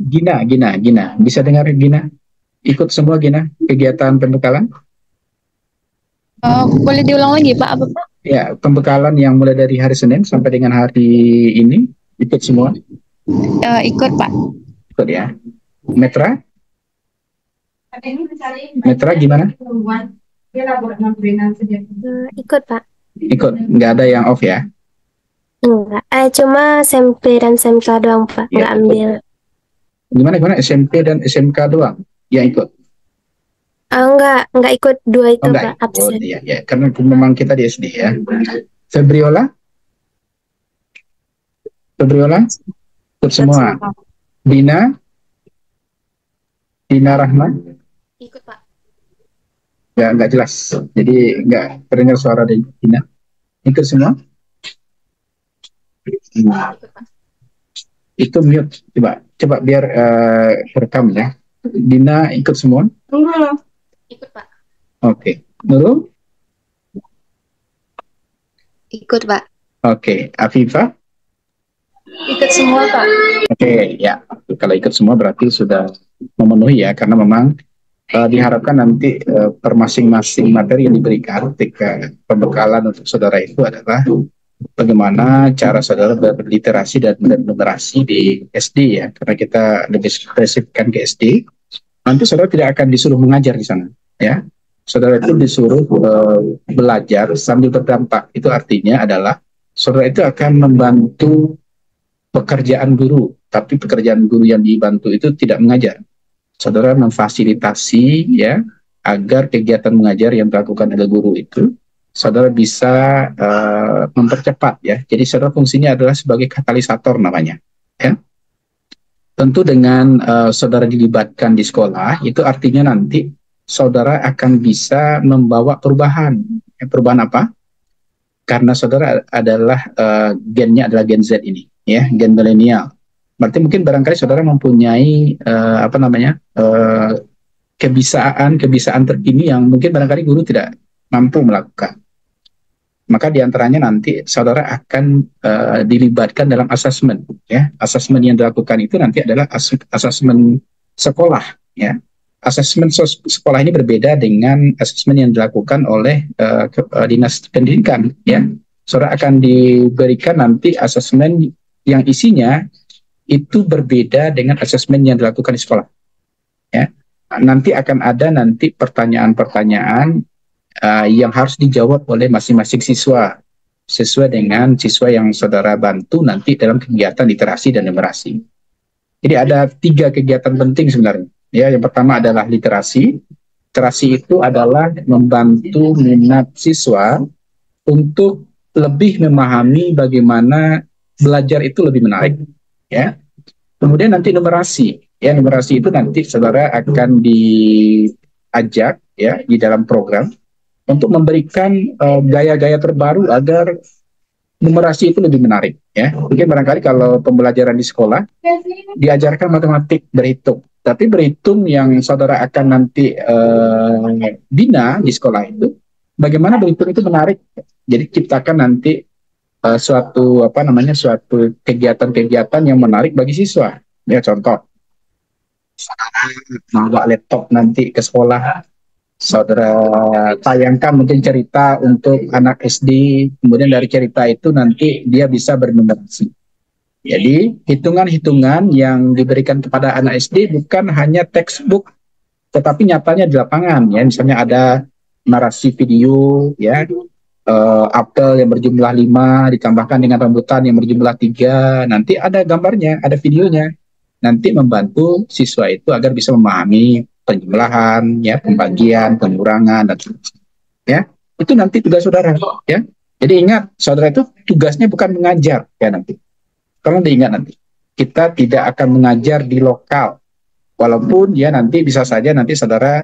Gina. Bisa dengar Gina? Ikut semua Gina kegiatan pembekalan? Boleh diulang lagi, Pak? Apa, Pak? Ya, pembekalan yang mulai dari hari Senin sampai dengan hari ini ikut semua? Ikut, Pak. Ikut ya. Metra? Metra gimana? Ikut, Pak. Ikut, nggak ada yang off ya? Enggak. Cuma SMP dan SMK doang, Pak. Ya, Enggak ambil. Gimana SMP dan SMK doang yang ikut? Enggak ikut dua Oh, itu, enggak Pak. ikut, Absen. ya. Karena memang kita di SD ya. Febriola? Febriola? Ikut Ikut semua. semua. Dina? Dina Rahma? Ikut, Pak. Ya, nggak jelas. Jadi nggak terdengar suara dari Dina. Ikut semua? Nah, Ikut, Pak. itu mute. Coba biar rekam ya. Dina ikut semua? Ikut, Pak. Oke. Nurul? Ikut, Pak. Oke. Afifa? Ikut semua, Pak. Oke, ya. Kalau ikut semua berarti sudah memenuhi ya, karena memang diharapkan nanti per masing-masing materi yang diberikan ketika pembekalan untuk saudara itu adalah bagaimana cara saudara berliterasi dan numerasi di SD ya, karena kita lebih spesifikkan ke SD. Nanti saudara tidak akan disuruh mengajar di sana, ya. Saudara itu disuruh belajar sambil berdampak. Itu artinya adalah saudara itu akan membantu pekerjaan guru, tapi pekerjaan guru yang dibantu itu tidak mengajar. Saudara memfasilitasi ya agar kegiatan mengajar yang dilakukan oleh guru itu saudara bisa mempercepat ya. Jadi saudara fungsinya adalah sebagai katalisator namanya. Ya. Tentu dengan saudara dilibatkan di sekolah itu artinya nanti saudara akan bisa membawa perubahan. Perubahan apa? Karena saudara adalah gennya adalah Gen Z ini, ya, gen milenial. Berarti mungkin barangkali saudara mempunyai apa namanya kebiasaan terkini yang mungkin barangkali guru tidak mampu melakukan. Maka diantaranya nanti saudara akan dilibatkan dalam asesmen, ya. Asesmen yang dilakukan itu nanti adalah asesmen sekolah, ya. Asesmen sekolah ini berbeda dengan asesmen yang dilakukan oleh dinas pendidikan, ya. Saudara akan diberikan nanti asesmen yang isinya itu berbeda dengan asesmen yang dilakukan di sekolah, ya. Nanti akan ada nanti pertanyaan-pertanyaan yang harus dijawab oleh masing-masing siswa sesuai dengan siswa yang saudara bantu nanti dalam kegiatan literasi dan numerasi. Jadi ada 3 kegiatan penting sebenarnya. Ya, yang pertama adalah literasi. Literasi itu adalah membantu minat siswa untuk lebih memahami bagaimana belajar itu lebih menarik. Ya. Kemudian nanti numerasi. Ya, numerasi itu nanti saudara akan diajak ya di dalam program untuk memberikan gaya-gaya terbaru agar numerasi itu lebih menarik ya. Mungkin barangkali kalau pembelajaran di sekolah diajarkan matematik berhitung, tapi berhitung yang saudara akan nanti bina di sekolah itu bagaimana berhitung itu menarik. Jadi ciptakan nanti suatu kegiatan-kegiatan yang menarik bagi siswa. Ya, contoh bawa laptop nanti ke sekolah, saudara tayangkan mungkin cerita untuk anak SD, kemudian dari cerita itu nanti dia bisa bernumerasi. Jadi hitungan-hitungan yang diberikan kepada anak SD bukan hanya textbook, tetapi nyatanya di lapangan ya. Misalnya ada narasi video ya, apel yang berjumlah 5 ditambahkan dengan rambutan yang berjumlah 3, nanti ada gambarnya, ada videonya, nanti membantu siswa itu agar bisa memahami penjumlahan, ya, pembagian, pengurangan, dan sebagainya. Ya, itu nanti tugas saudara, ya. Jadi ingat, saudara itu tugasnya bukan mengajar, ya nanti. Tolong diingat nanti, kita tidak akan mengajar di lokal, walaupun ya nanti bisa saja nanti saudara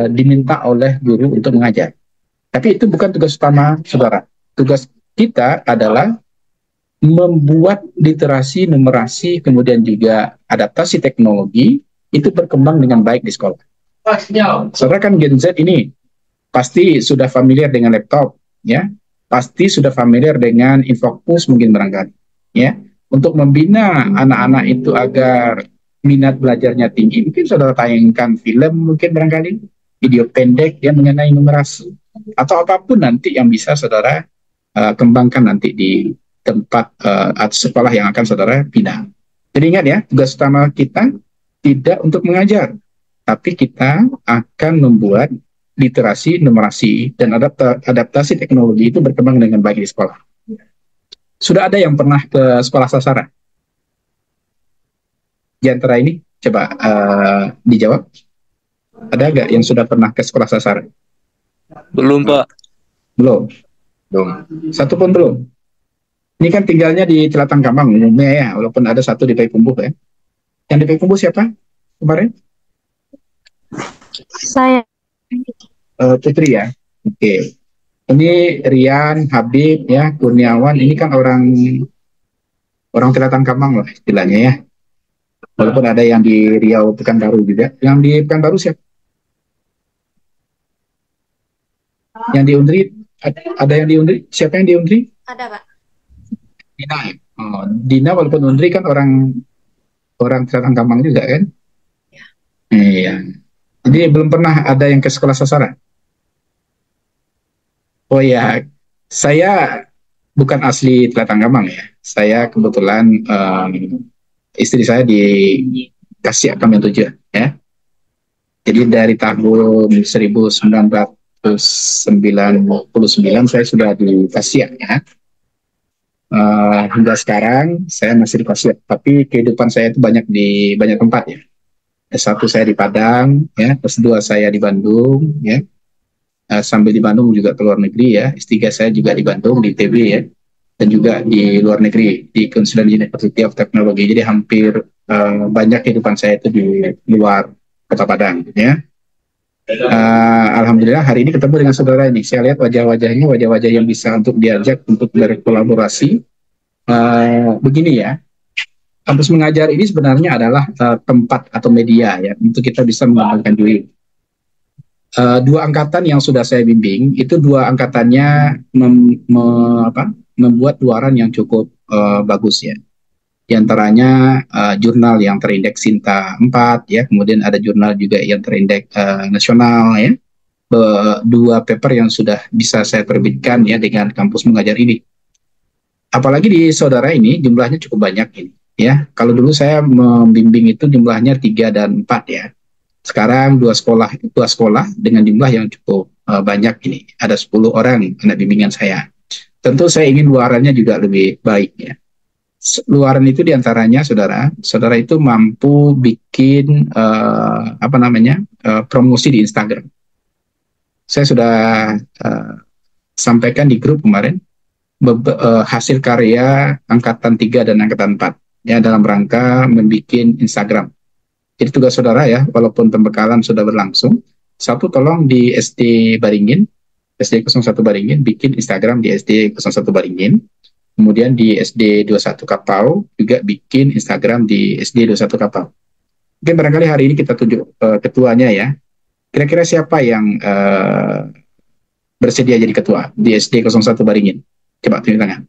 diminta oleh guru untuk mengajar. Tapi itu bukan tugas utama saudara. Tugas kita adalah membuat literasi, numerasi, kemudian juga adaptasi teknologi itu berkembang dengan baik di sekolah. Saudara kan Gen Z ini pasti sudah familiar dengan laptop, ya, pasti sudah familiar dengan Infocus mungkin barangkali, ya. untuk membina anak-anak itu agar minat belajarnya tinggi, mungkin saudara tayangkan film, mungkin barangkali video pendek yang mengenai numerasi, atau apapun nanti yang bisa saudara kembangkan nanti di tempat atau sekolah yang akan saudara pindah. Jadi ingat ya, tugas utama kita tidak untuk mengajar, tapi kita akan membuat literasi, numerasi, dan adaptasi teknologi itu berkembang dengan baik di sekolah. Sudah ada yang pernah ke sekolah sasaran? Di antara ini, coba dijawab. Ada nggak yang sudah pernah ke sekolah sasaran? Belum, Pak. Belum. Belum. Satu pun belum. Ini kan tinggalnya di Celatan Kambang umumnya ya, walaupun ada satu di Payakumbuh ya. Yang di Payakumbuh siapa kemarin? Saya. Putri ya. Oke. Ini Rian, Habib ya, Kurniawan. Ini kan orang Celatan Kambang lah istilahnya ya. Walaupun ada yang di Riau Pekanbaru juga. Yang di Pekanbaru siapa? Yang di Undri, ada yang di Undri? Siapa yang di Undri? Ada, Pak. Dina. Oh, Dina walaupun Undri kan orang Celatan Kambang juga kan? Iya. Jadi belum pernah ada yang ke sekolah sasaran. Oh ya, saya bukan asli Celatan Kambang ya. Saya kebetulan istri saya di Kasih Kamen 7 ya. Jadi dari tahun 1999 saya sudah di Kasih ya. Hingga sekarang saya masih di Kasih, tapi kehidupan saya itu banyak di banyak tempat ya. S1 saya di Padang ya, S2 saya di Bandung ya. Sambil di Bandung juga ke luar negeri ya. S3 saya juga di Bandung di ITB ya. Dan juga di luar negeri di Queensland University of Technology. Jadi hampir banyak kehidupan saya itu di luar Kota Padang ya. Alhamdulillah hari ini ketemu dengan saudara ini. Saya lihat wajah-wajahnya, wajah-wajah yang bisa untuk diajak untuk berkolaborasi. Begini ya, kampus mengajar ini sebenarnya adalah tempat atau media ya untuk kita bisa mengembangkan diri. Dua angkatan yang sudah saya bimbing itu dua angkatannya membuat luaran yang cukup bagus ya. Di antaranya jurnal yang terindeks Sinta 4 ya, kemudian ada jurnal juga yang terindeks nasional ya. Dua paper yang sudah bisa saya terbitkan ya dengan kampus mengajar ini. Apalagi di saudara ini jumlahnya cukup banyak ini ya. Kalau dulu saya membimbing itu jumlahnya 3 dan 4 ya. Sekarang dua sekolah dengan jumlah yang cukup banyak ini. Ada 10 orang anak bimbingan saya. Tentu saya ingin luarannya juga lebih baik ya. Luaran itu diantaranya saudara itu mampu bikin promosi di Instagram. Saya sudah sampaikan di grup kemarin hasil karya angkatan 3 dan angkatan 4 ya dalam rangka membuat Instagram. Jadi tugas saudara ya, walaupun pembekalan sudah berlangsung, satu tolong di SD Baringin, SD 01 Baringin, bikin Instagram di SD 01 Baringin, kemudian di SD 21 Kapau, juga bikin Instagram di SD 21 Kapau. Mungkin barangkali hari ini kita tunjuk ketuanya ya, kira-kira siapa yang bersedia jadi ketua di SD 01 Baringin? Coba tunjuk tangan.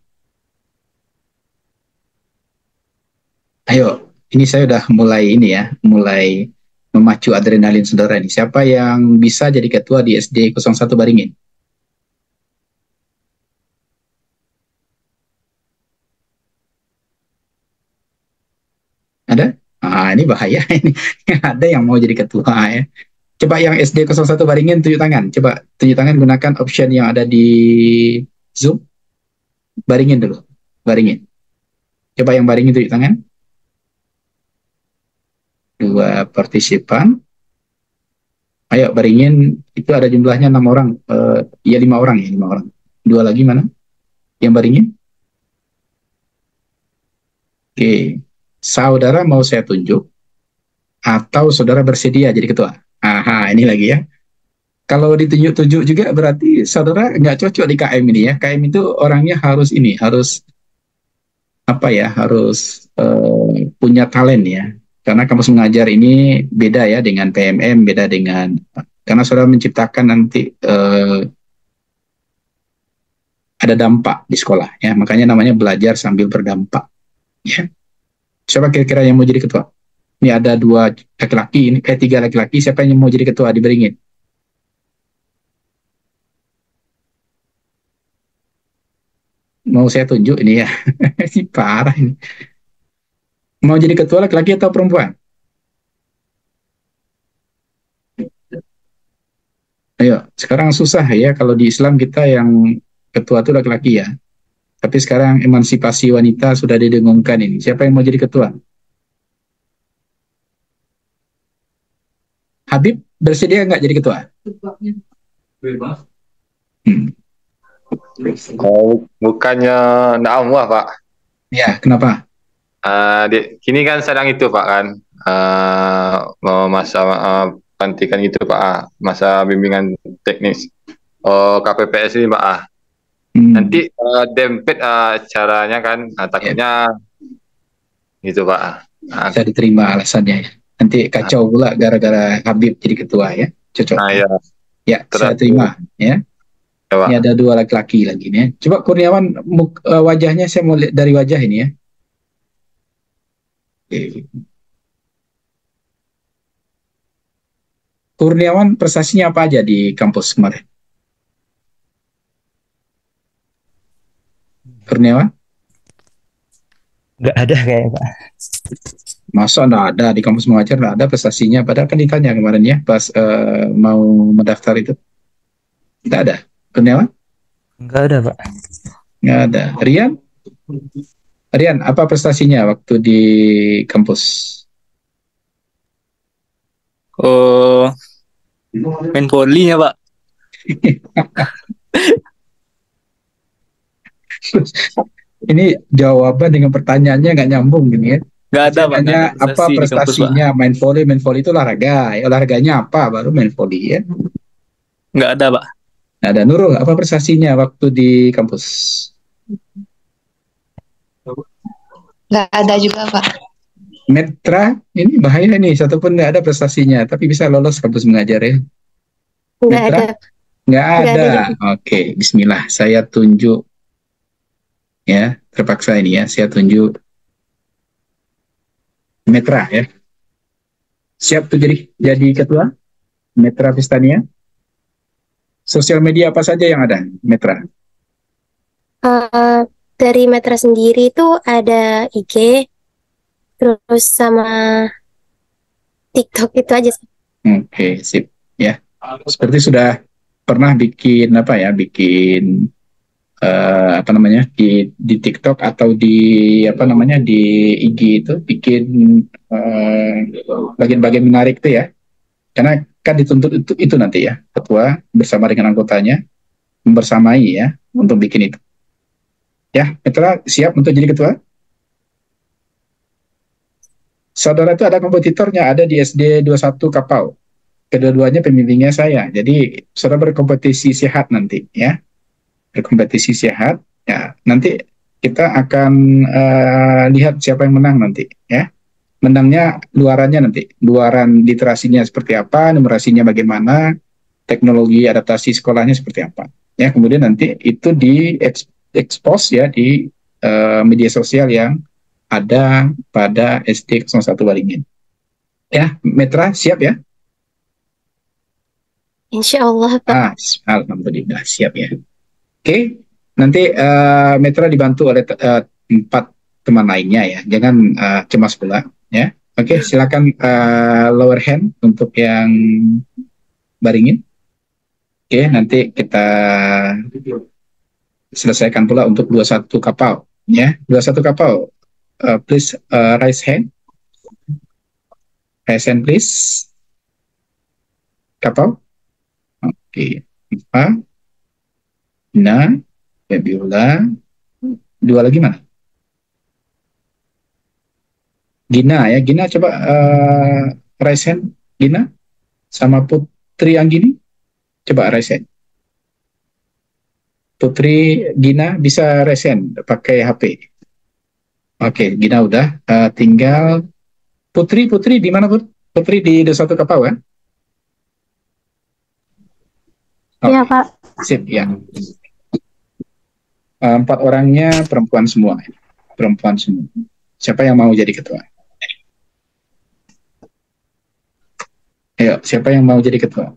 Ayo. Ini saya udah mulai memacu adrenalin saudara ini. Siapa yang bisa jadi ketua di SD 01 Baringin? Ada? Ini bahaya ini. Ada yang mau jadi ketua ya. Coba yang SD 01 Baringin tunjuk tangan. Coba tunjuk tangan gunakan option yang ada di Zoom. Baringin dulu. Baringin. Coba yang Baringin tunjuk tangan. 2 partisipan. Ayo Baringin itu ada jumlahnya 6 orang. 5 orang ya, 5 orang. 2 lagi mana? Yang Baringin? Oke. Saudara mau saya tunjuk atau saudara bersedia jadi ketua? Aha, ini lagi ya. Kalau ditunjuk-tunjuk juga berarti saudara nggak cocok di KM ini ya. KM itu orangnya harus punya talent ya. Karena kampus mengajar ini beda ya dengan PMM, beda dengan karena saudara menciptakan nanti ada dampak di sekolah ya, makanya namanya belajar sambil berdampak. Ya. Siapa kira-kira yang mau jadi ketua? Ini ada dua laki-laki, ini tiga laki-laki. Siapa yang mau jadi ketua di Beringin? Mau saya tunjuk ini ya. Ini parah ini. Mau jadi ketua laki-laki atau perempuan? Ayo, sekarang susah ya kalau di Islam kita yang ketua itu laki-laki ya. Tapi sekarang emansipasi wanita sudah didengungkan ini. Siapa yang mau jadi ketua? Habib bersedia nggak jadi ketua? Hmm. Bukannya Naam wah Pak. Ya, kenapa? Kini kan sedang itu Pak kan. Masa pelantikan gitu Pak. Masa bimbingan teknis. KPPS ini Pak. Nanti dempet caranya kan. Takutnya gitu Pak. Bisa diterima alasannya ya. Nanti kacau pula gara-gara Habib jadi ketua ya. Cocok. Ya. Ya, saya terima ya. Ya, Pak. Ini ada dua laki-laki lagi nih. Coba Kurniawan wajahnya saya mau lihat dari wajah ini ya. Oke. Kurniawan prestasinya apa aja di kampus kemarin? Kurniawan? Nggak ada kayaknya Pak. Masa nggak ada di kampus mengajar nggak ada prestasinya? Padahal kan ditanya kemarin ya pas mau mendaftar itu. Nggak ada. Kurniawan? Nggak ada Pak. Nggak ada. Rian? Rian, apa prestasinya waktu di kampus? Oh, main volley ya, Pak. Ini jawaban dengan pertanyaannya nggak nyambung gini ya. Nggak ada, Pak. Nggak Tanya ada apa prestasi di kampus, Pak. prestasinya main volley itu olahraga. Ya, olahraganya apa baru main volley ya. Nggak ada, Pak. Nggak ada. Nurul, apa prestasinya waktu di kampus? Nggak ada juga, Pak. Metra, ini bahaya nih, satu pun nggak ada prestasinya, tapi bisa lolos kampus mengajar ya. Nggak Metra? ada. Nggak Nggak ada ada. juga. Oke, bismillah. Saya tunjuk ya, terpaksa ini ya, saya tunjuk Metra ya. Siap tuh jadi ketua Metra Pistania. Sosial media apa saja yang ada Metra? Dari Metra sendiri itu ada IG, terus sama TikTok itu aja sih. Oke, sip ya. Seperti sudah pernah bikin apa ya, bikin apa namanya di TikTok atau di apa namanya di IG itu bikin bagian-bagian menarik tuh ya. Karena kan dituntut itu nanti ya, ketua bersama dengan anggotanya membersamai ya untuk bikin itu. Ya, Metra siap untuk jadi ketua? Saudara itu ada kompetitornya, ada di SD 21 Kapau. Kedua-duanya pembimbingnya saya. Jadi saudara berkompetisi sehat nanti ya. Berkompetisi sehat. Ya, nanti kita akan lihat siapa yang menang nanti ya. Menangnya luarannya nanti. Luaran literasinya seperti apa, numerasinya bagaimana, teknologi adaptasi sekolahnya seperti apa. Ya, kemudian nanti itu di expose ya di media sosial yang ada pada SD 01 Waringin. Ya, Metra siap ya? Insya Allah, Pak. Alhamdulillah siap ya. Oke, nanti Metra dibantu oleh 4 teman lainnya ya. Jangan cemas pula ya. Oke, silakan lower hand untuk yang baringin. Oke, nanti kita selesaikan pula untuk 21 Kapau ya. 21 Kapau, please raise hand. Raise hand please. Kapau. Oke. Apa? Nah, Febiola. Dua lagi mana? Gina ya. Gina coba raise hand. Gina. Sama Putri Anggini. Coba raise hand. Putri Gina bisa raise hand pakai HP. Oke, Gina udah. Tinggal Putri di mana Putri di 21 Kapau ya? Iya, Pak. Sip ya. 4 orangnya perempuan semua. Perempuan semua. Siapa yang mau jadi ketua? Ayo, siapa yang mau jadi ketua?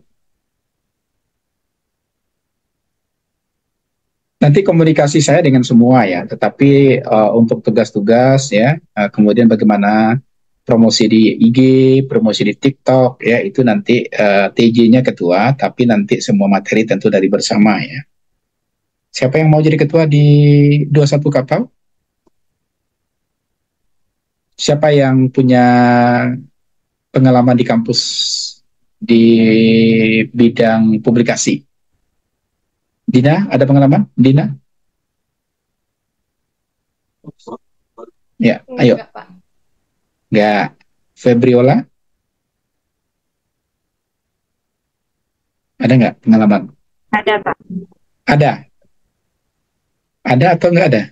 Nanti komunikasi saya dengan semua ya, tetapi untuk tugas-tugas ya, kemudian bagaimana promosi di IG, promosi di TikTok ya, itu nanti TJ-nya ketua, tapi nanti semua materi tentu dari bersama ya. Siapa yang mau jadi ketua di 21 kapal? Siapa yang punya pengalaman di kampus di bidang publikasi? Dina, ada pengalaman? Dina? Ya, ayo. Enggak, Pak. Enggak. Febriola? Ada nggak pengalaman? Ada, Pak. Ada. Ada atau nggak ada?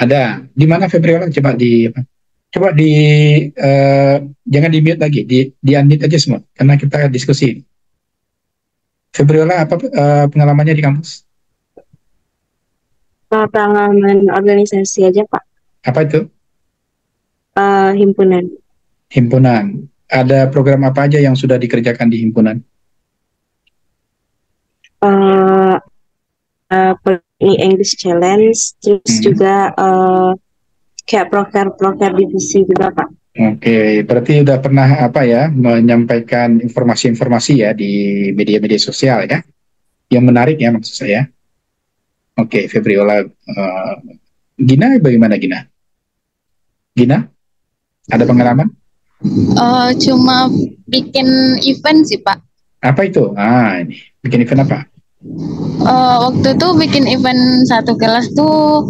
Ada. Di mana Febriola? Coba di jangan di mute lagi, di unmute aja semua, karena kita diskusi. Febriola apa pengalamannya di kampus? Pengalaman organisasi aja, Pak. Apa itu? Himpunan. Himpunan. Ada program apa aja yang sudah dikerjakan di himpunan? Ini English Challenge, terus juga kayak proker divisi juga, Pak. Oke, berarti udah pernah menyampaikan informasi-informasi ya di media-media sosial ya, yang menarik ya maksud saya. Oke, Febriola. Gina, bagaimana Gina? Gina, ada pengalaman? Cuma bikin event sih, Pak. Apa itu? Ini bikin event apa? Waktu itu bikin event satu kelas tuh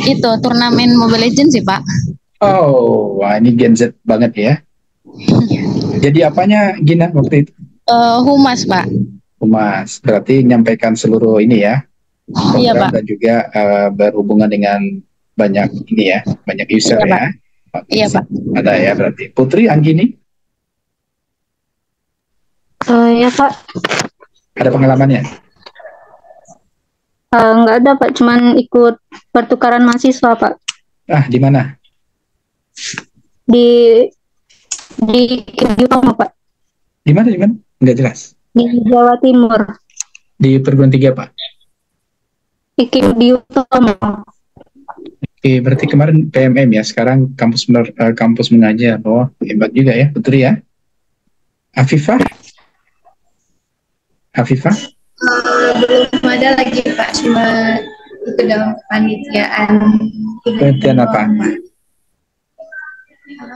itu turnamen Mobile Legends sih, Pak. Oh, wah, ini Gen Z banget ya. Jadi apanya Gina waktu itu? Humas, Pak. Humas, berarti menyampaikan seluruh ini ya, program Iya, Pak. dan juga berhubungan dengan banyak ini ya, banyak user Iya, ya. Pak. Iya, Pak. Ada ya berarti. Putri, Anggini, Ya Pak, ada pengalamannya? nggak ada Pak, cuman ikut pertukaran mahasiswa Pak Di mana? di Utama Pak, Di mana? Nggak jelas. di Jawa Timur, Di perguruan tinggi apa? di Utama. Oke, berarti kemarin PMM ya, sekarang kampus mengajar. Oh, hebat juga ya, Putri ya. Afifah? Belum ada lagi, Pak. Cuma ikut dalam kepanitiaan. Kepanitiaan apa?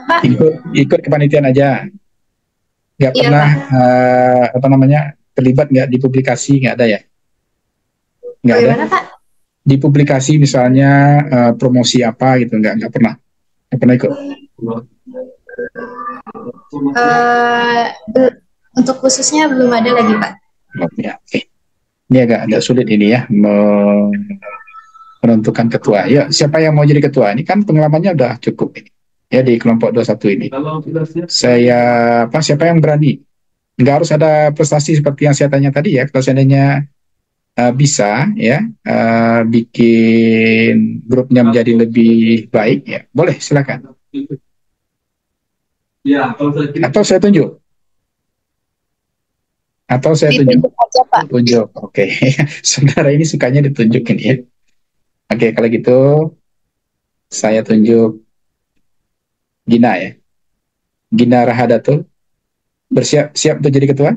Pak? Ikut kepanitiaan aja. Nggak Iya, pernah terlibat nggak di publikasi, nggak ada ya? Nggak ada. Bagaimana, Pak? Di publikasi misalnya promosi apa gitu, nggak pernah ikut. Untuk khususnya belum ada lagi, Pak. Ya, oke. Ini agak sulit ini ya menentukan ketua. Ya, siapa yang mau jadi ketua? Ini kan pengalamannya udah cukup ini. Ya, di kelompok 21 ini. Siapa yang berani? Nggak harus ada prestasi seperti yang saya tanya tadi ya. Kalau seandainya bisa ya bikin grupnya menjadi lebih baik ya, boleh silakan. Atau saya tunjuk. Ditunjuk aja, Pak. Tunjuk, oke. Saudara ini sukanya ditunjukin ya. Oke, kalau gitu saya tunjuk Gina ya. Gina Rahadatul. Siap untuk jadi ketua?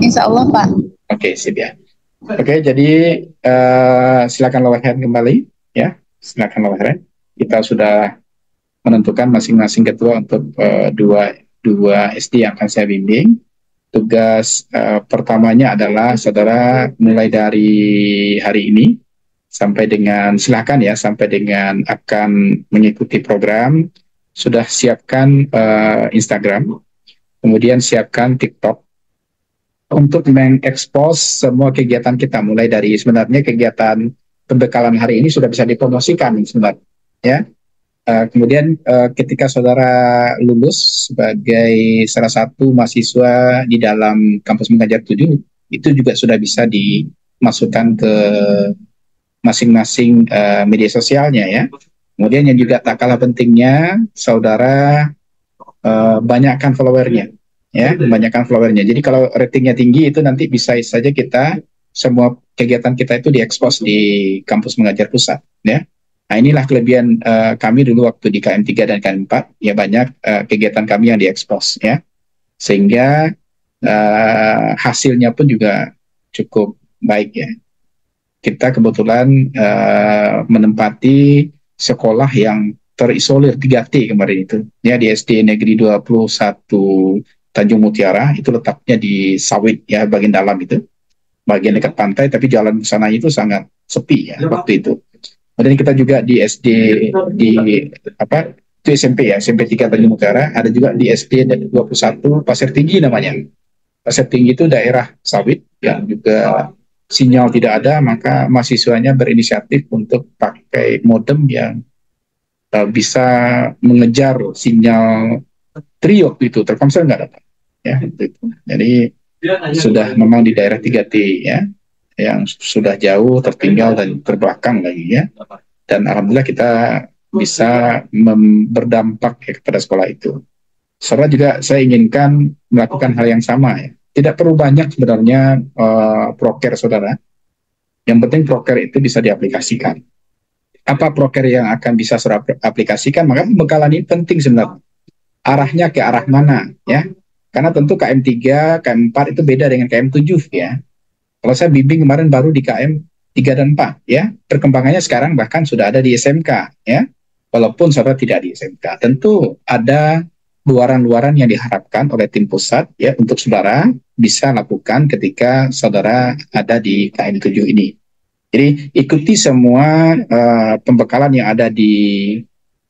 Insya Allah, Pak. Oke, sip ya. Oke, jadi silakan lower hand kembali ya. Silakan lower hand. Kita sudah menentukan masing-masing ketua untuk dua SD yang akan saya bimbing. Tugas pertamanya adalah saudara mulai dari hari ini sampai dengan akan mengikuti program, sudah siapkan Instagram, kemudian siapkan TikTok untuk mengekspos semua kegiatan kita, mulai dari sebenarnya kegiatan pembekalan hari ini sudah bisa dipromosikan sebenarnya ya. Kemudian ketika saudara lulus sebagai salah satu mahasiswa di dalam kampus mengajar 7, itu juga sudah bisa dimasukkan ke masing-masing media sosialnya ya. Kemudian yang juga tak kalah pentingnya, saudara banyakkan followernya, ya, banyakkan followernya. Jadi kalau ratingnya tinggi itu nanti bisa saja kita semua kegiatan kita itu diekspos di kampus mengajar pusat, ya. Nah inilah kelebihan kami dulu waktu di KM3 dan KM4, ya banyak kegiatan kami yang diekspos, ya, sehingga hasilnya pun juga cukup baik ya. Kita kebetulan menempati sekolah yang terisolir 3T kemarin itu, ya, di SD Negeri 21 Tanjung Mutiara, itu letaknya di Sawit ya, bagian dalam itu, bagian dekat pantai, tapi jalan ke sana itu sangat sepi ya waktu itu. Kemudian kita juga di SD di apa itu SMP ya, SMP 3 Tanjung Mutiara, ada juga di SD 21 Pasir Tinggi namanya. Pasir Tinggi itu daerah sawit yang juga sinyal tidak ada, maka mahasiswanya berinisiatif untuk pakai modem yang bisa mengejar sinyal tri waktu itu, Telkomsel nggak dapat ya itu. Jadi sudah memang di daerah 3T ya, yang sudah jauh, tertinggal dan terbelakang lagi ya. Dan alhamdulillah kita bisa berdampak ya kepada sekolah itu. Serta juga saya inginkan melakukan hal yang sama ya. Tidak perlu banyak sebenarnya proker saudara. Yang penting proker itu bisa diaplikasikan. Apa proker yang akan bisa saudara aplikasikan? Maka pembekalan ini penting sebenarnya. Arahnya ke arah mana ya? Karena tentu KM3, KM4 itu beda dengan KM7 ya. Kalau saya bimbing kemarin baru di KM3 dan 4 ya. Perkembangannya sekarang bahkan sudah ada di SMK ya. Walaupun saudara tidak di SMK. Tentu ada luaran-luaran yang diharapkan oleh tim pusat ya untuk saudara bisa lakukan ketika saudara ada di KM7 ini. Jadi ikuti semua pembekalan yang ada di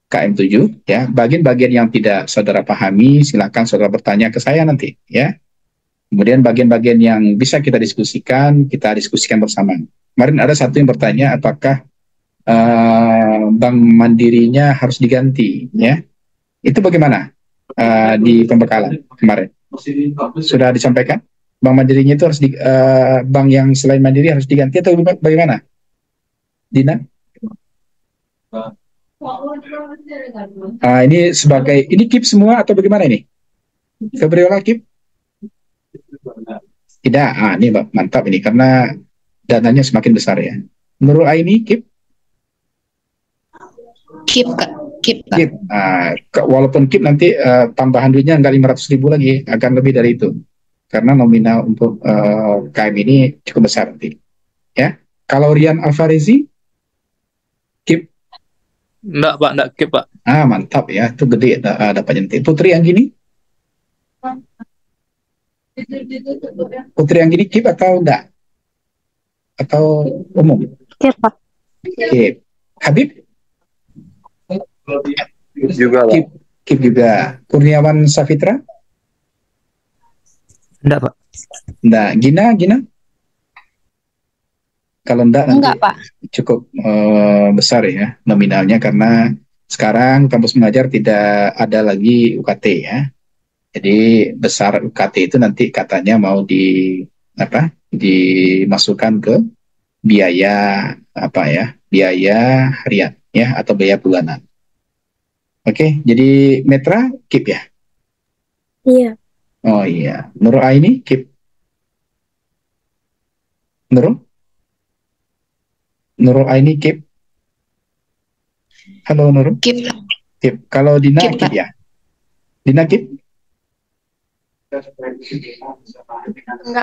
KM7 ya. Bagian-bagian yang tidak saudara pahami silakan saudara bertanya ke saya nanti ya. Kemudian bagian-bagian yang bisa kita diskusikan bersama. Kemarin ada satu yang bertanya apakah bank mandirinya harus diganti ya. Itu bagaimana di pembekalan kemarin? Sudah disampaikan? Bank mandirinya itu harus bank yang selain mandiri harus diganti atau bagaimana? Dina? Ini sebagai ini KIP semua atau bagaimana ini? Febriola KIP? Tidak. Ini mantap ini karena dananya semakin besar ya. Menurut Aini KIP? KIP Kak. KIP. Walaupun KIP nanti tambahan duitnya nggak 500.000 lagi, akan lebih dari itu. Karena nominal untuk KM ini cukup besar nanti. Ya. Kalau Rian Alfarezi, KIP? Enggak Pak, enggak KIP Pak. Mantap ya, itu gede dapatnya nanti. Putri Anggini? Putri Anggini KIP atau enggak? Atau umum? KIP Pak. KIP. Habib? Juga Pak. KIP juga. Kurniawan Safitra? Enggak, Pak. Enggak. Gina? Kalau enggak nanti Pak. cukup besar ya nominalnya karena sekarang kampus mengajar tidak ada lagi UKT ya. Jadi besar UKT itu nanti katanya mau dimasukkan ke biaya biaya harian ya atau biaya bulanan. Oke, jadi Metra KIP ya? Iya. Oh iya. Nurul Aini KIP? Nurul Aini KIP? Halo Nurul? KIP. KIP. Kalau Dina KIP ya? Dina KIP? Enggak,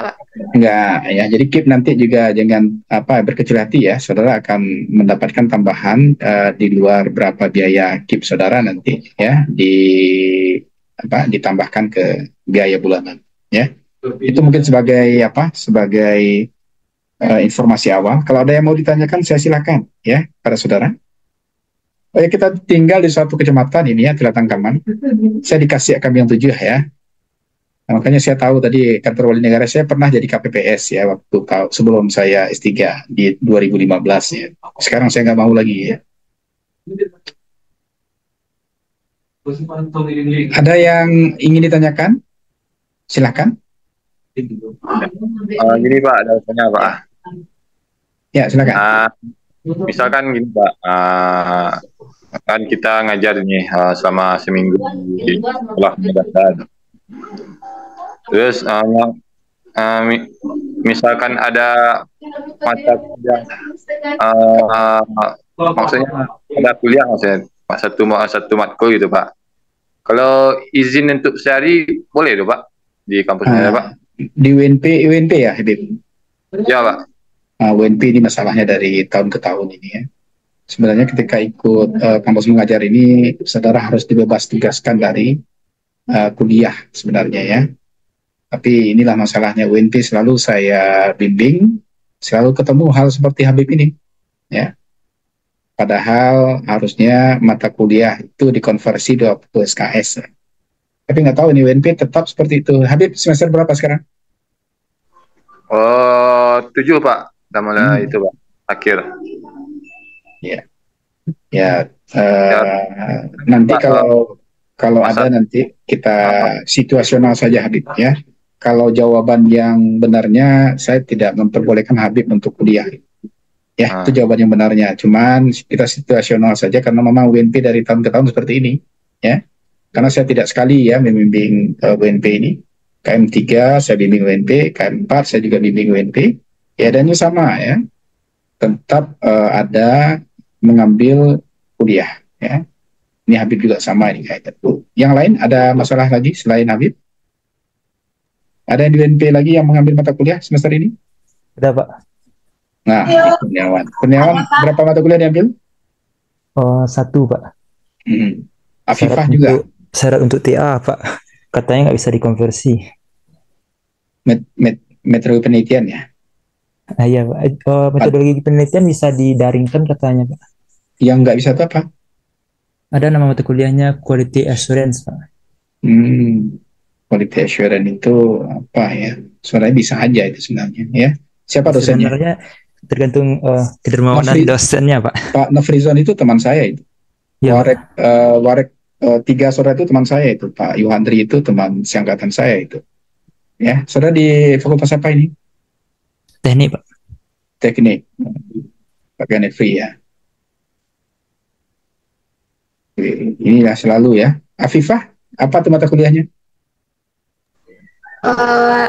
Pak. Enggak ya. Jadi KIP nanti juga jangan berkecil hati ya. Saudara akan mendapatkan tambahan di luar berapa biaya KIP saudara nanti ya ditambahkan ke biaya bulanan ya. Itu mungkin sebagai informasi awal. Kalau ada yang mau ditanyakan saya silakan ya para saudara. Oh ya, kita tinggal di suatu kecamatan ini ya, Telatang Kaman. Saya dikasih kami yang 7 ya. Nah, makanya saya tahu tadi kantor wali negara saya pernah jadi KPPS ya waktu sebelum saya S3 di 2015 ya. Sekarang saya nggak mau lagi ya. Ada yang ingin ditanyakan? Silakan. Gini Pak, ada tanya Pak. Ya, silakan. misalkan gini Pak, kan kita ngajar nih selama seminggu di sekolah dasar. Terus misalkan ada mata kuliah, maksudnya ada kuliah maksudnya satu matkul gitu Pak. Kalau izin untuk sehari boleh tuh Pak di kampusnya Pak? Di UNP ya Habib? Ya Pak. UNP ini masalahnya dari tahun ke tahun ini ya. Sebenarnya ketika ikut kampus mengajar ini, saudara harus dibebas tugaskan dari kuliah sebenarnya ya. Tapi inilah masalahnya, UNP selalu saya bimbing, selalu ketemu hal seperti Habib ini ya. Padahal harusnya mata kuliah itu dikonversi 20 SKS. Tapi nggak tahu ini UNP tetap seperti itu. Habib semester berapa sekarang? 7 Pak, udah mulai itu Pak, akhir. Ya, nanti kalau ada nanti kita situasional saja Habib ya. Kalau jawaban yang benarnya saya tidak memperbolehkan Habib untuk kuliah. Ya, itu jawaban yang benarnya. Cuman kita situasional saja karena memang UNP dari tahun ke tahun seperti ini ya. Karena saya tidak sekali ya membimbing UNP ini. KM3 saya bimbing UNP, KM4 saya juga bimbing UNP. Ya, dan itu sama ya. Tetap ada mengambil kuliah ya. Ini Habib juga sama ini kayak itu. Yang lain ada masalah lagi selain Habib? Ada di UNP lagi yang mengambil mata kuliah semester ini? Ada Pak. Nah, Kurniawan berapa mata kuliah diambil? Oh, 1 Pak. Afifah juga? Syarat untuk TA Pak. Katanya nggak bisa dikonversi. Metodologi penelitian ya? Iya Pak. Metodologi penelitian bisa didaringkan katanya Pak. Yang nggak bisa itu apa? Ada nama mata kuliahnya Quality Assurance Pak. Quality Assurance itu apa ya? Sebenarnya bisa aja itu sebenarnya ya. Siapa dosennya? Sebenarnya tergantung kedermawanan dosennya Pak. Pak Nafrizon itu teman saya itu. Ya, Warek 3 saudara itu teman saya itu. Pak Yuhandri itu teman seangkatan saya itu. Ya, saudara di fakultas apa ini? Teknik Pak. Teknik. Pak Nefri ya. Inilah selalu ya. Afifah, apa tuh mata kuliahnya?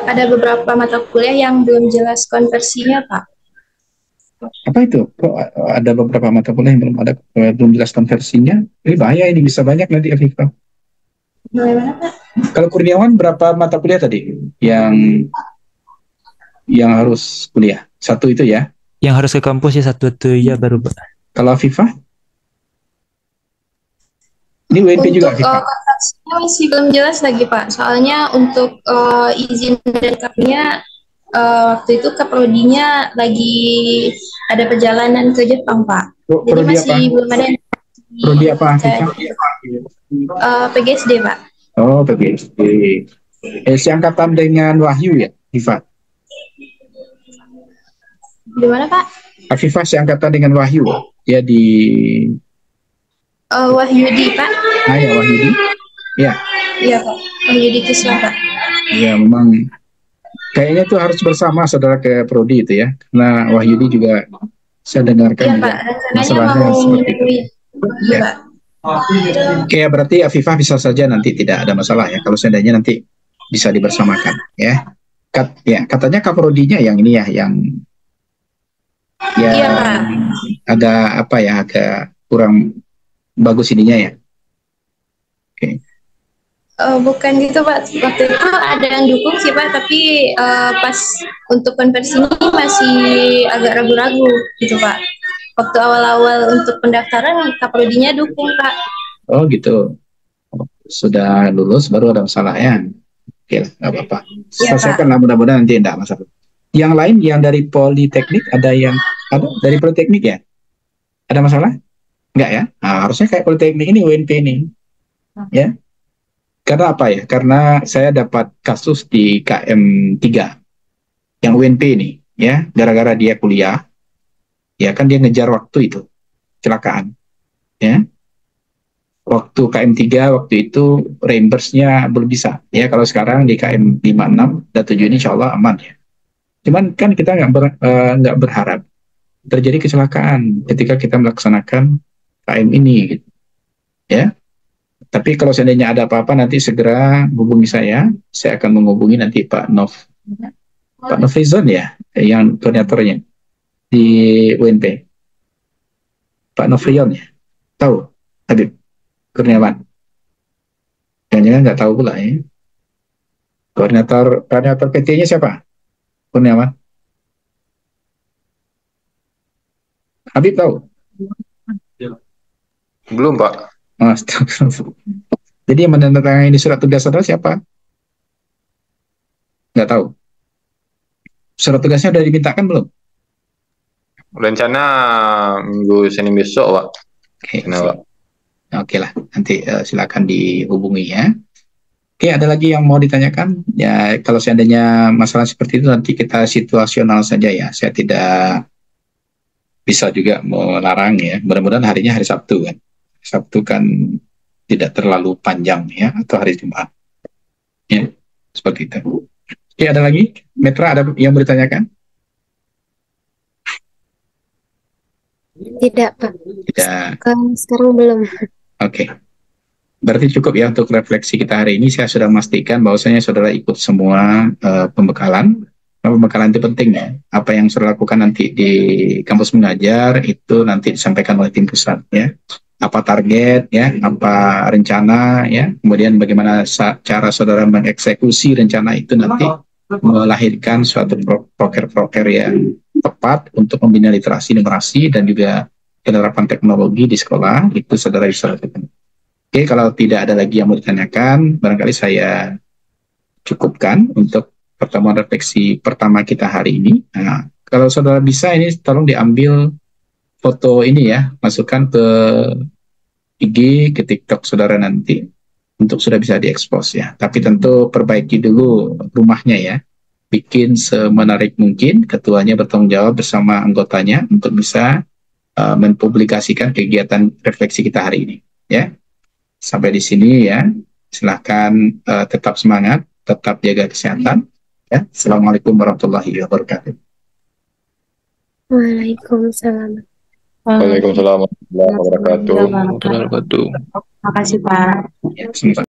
Ada beberapa mata kuliah yang belum jelas konversinya, Pak. Apa itu? Kok ada beberapa mata kuliah yang belum jelas konversinya? Ini bahaya, ini bisa banyak nanti Afifah. Bagaimana, Pak? Kalau Kurniawan berapa mata kuliah tadi yang harus kuliah? 1 itu ya? Yang harus ke kampus ya 1 itu ya baru Pak. Kalau Afifah? Ini UNP juga Afifah? Konversinya masih belum jelas lagi Pak. Soalnya untuk izin dari KP-nya waktu itu Kaprodinya lagi ada perjalanan ke Jepang Pak. Jadi masih belum ada yang Prodi apa Afifah? PGSD Pak. Oh, PGSD. Seangkatan dengan Wahyu ya, Afifah? Di mana Pak? Afifah seangkatan dengan Wahyu ya di Wahyudi Pak. Ya Wahyudi. Ya. Iya Pak. Wahyudi Kiswa Pak. Ya memang kayaknya tuh harus bersama saudara ke prodi itu ya. Karena Wahyudi juga saya dengarkan juga masalahnya seperti itu. Ya. Oke, berarti Afifah bisa saja nanti tidak ada masalah ya kalau seandainya nanti bisa dibersamakan ya. Katanya kaprodinya yang ini ya yang ada apa ya agak kurang bagus ininya ya. Oke. Bukan gitu Pak. Waktu itu ada yang dukung sih Pak, tapi pas untuk konversi ini masih agak ragu-ragu gitu Pak. Waktu awal-awal untuk pendaftaran kaprodinya dukung Pak. Oh gitu. Sudah lulus baru ada masalah ya. Oke, nggak apa-apa. Selesaikan lah mudah-mudahan nanti tidak masalah. Yang lain yang dari Politeknik ada dari Politeknik ya? Ada masalah? Enggak ya? Nah, harusnya kayak Politeknik ini UNP ini. Ya. Karena apa ya? Karena saya dapat kasus di KM3 yang UNP ini ya, gara-gara dia kuliah. Ya kan dia ngejar waktu itu. Kecelakaan. Ya. Waktu KM3 waktu itu reimburse-nya belum bisa. Ya kalau sekarang di KM56 dan 7 ini insya Allah aman ya. Cuman kan kita nggak berharap terjadi kecelakaan ketika kita melaksanakan KM ini, gitu. Ya. Tapi kalau seandainya ada apa-apa nanti segera hubungi saya akan menghubungi nanti Pak Nofrizon ya, yang koordinatornya di UNP. Pak Novrion ya, tahu Habib Kurniawan? Jangan-jangan nggak tahu pula ya. Koordinator PT-nya siapa? Kurniawan? Habib tahu? Belum, Pak. Oh, jadi yang menandatangani surat tugas saudara siapa? Nggak tahu. Surat tugasnya sudah dimintakan belum? Rencana minggu Senin besok, Pak. Kenapa? Oke lah, nanti silakan dihubungi ya. Oke, ada lagi yang mau ditanyakan? Ya, kalau seandainya masalah seperti itu nanti kita situasional saja ya. Saya tidak bisa juga melarang ya. Mudah-mudahan harinya hari Sabtu kan. Sabtu kan tidak terlalu panjang ya, atau hari Jumat. Ya, seperti itu. Oke, ada lagi? Metra, ada yang mau ditanyakan? Tidak, Pak. Tidak. Sekarang belum. Oke. Berarti cukup ya untuk refleksi kita hari ini. Saya sudah memastikan bahwasanya saudara ikut semua pembekalan. Pembekalan itu penting ya. Apa yang saudara lakukan nanti di kampus mengajar itu nanti disampaikan oleh tim pusat ya. Apa target ya, apa rencana ya. Kemudian bagaimana cara saudara mengeksekusi rencana itu nanti melahirkan suatu proker-proker yang tepat untuk membina literasi numerasi dan juga penerapan teknologi di sekolah, itu saudara bisa lakukan. Oke, kalau tidak ada lagi yang mau ditanyakan, barangkali saya cukupkan untuk pertemuan refleksi pertama kita hari ini. Nah, kalau saudara bisa ini tolong diambil foto ini ya, masukkan ke IG, ke TikTok saudara nanti, untuk sudah bisa diekspos ya. Tapi tentu perbaiki dulu rumahnya ya. Bikin semenarik mungkin, ketuanya bertanggung jawab bersama anggotanya untuk bisa mempublikasikan kegiatan refleksi kita hari ini ya. Sampai di sini ya. Silahkan tetap semangat, tetap jaga kesehatan ya. Assalamualaikum warahmatullahi wabarakatuh. Waalaikumsalam. Waalaikumsalam warahmatullahi wabarakatuh. Terima kasih, Pak. Ya, semoga